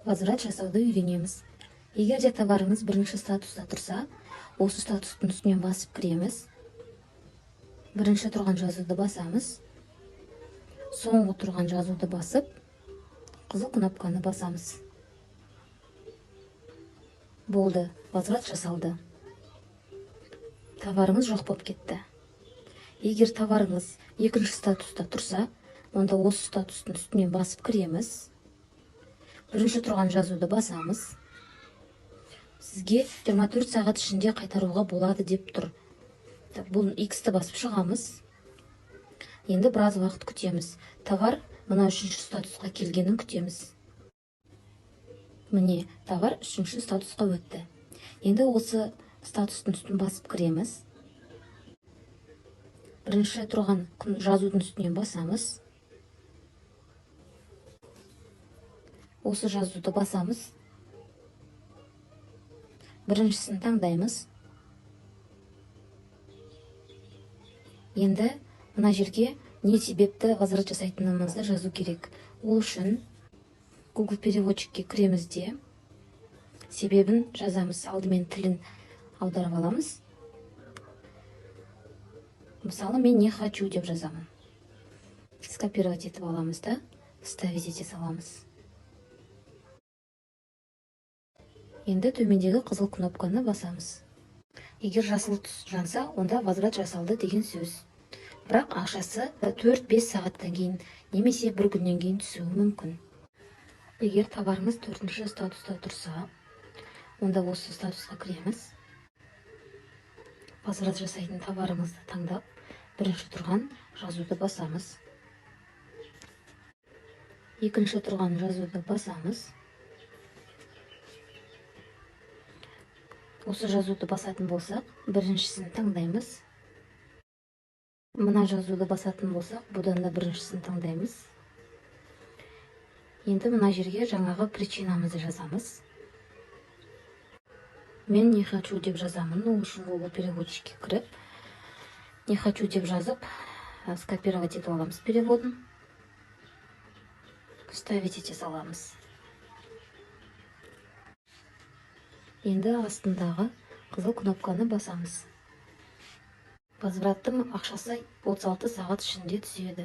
возврат жасауды үйренеміз. Егер де товарымыз бірінші статуста тұрса, осы статустың үстінен басып кіреміз. Бірінші тұрған жазуды басамыз. Соңғы тұрған жазуды басып, қызыл кнопканы басамыз. Болды, возврат жасалды. Товарымыз жоқ болып кетті. Егер товарымыз екінші статуста тұрса, онда осы статустың үстінен басып кіреміз. Бірінші тұрған жазуды басамыз. Сізге 24 сағат ішінде қайтаруға болады деп тұр. Бұл X-ті басып шығамыз. Енді біраз уақыт күтеміз. Товар мына үшінші статусқа келгенін күтеміз. Міне, товар үшінші статусқа өтті. Енді осы статустың үстін басып кіреміз. Бірінші тұрған жазудың үстінен басамыз. Осы жазуды басамыз. Біріншісін таңдаймыз. Енді мына жерге не себепті возврат жасайтынымызды жазу керек. Ол үшін Google переводчикке кіреміз де себебін жазамыз. Алдымен тілін аударып аламыз. Мысалы, мен не хочу деп жазамын. Скопировать етіп аламыз да, вставить ете саламыз. Енді төмендегі қызыл кнопканы басамыз. Егер жасыл түс жанса, онда возврат жасалды деген сөз. Бірақ ақшасы 4-5 сағаттан кейін немесе бір күннен кейін түсуі мүмкін. Егер товарымыз 4-ші статуста тұрса, онда осы статусқа кіреміз. Возврат жасайтын товарымызды таңдап, бірінші тұрған жазуды басамыз. Екінші тұрған жазуды басамыз. Осы жазуды басатын болсақ, біріншісін таңдаймыз. Мына жазуды басатын болсақ, бұдан да біріншісін таңдаймыз. Енді мына жерге жаңағы причинамызды жазамыз. Мен не хочу деп жазамын. Ол үшін Google переводчикке кіріп, не хочу деп жазып, скопировать етіп аламыз переводын. Вставить ете саламыз. Енді астындағы қызыл кнопканы басамыз. Возвраттың ақшасы 36 сағат ішінде түседі.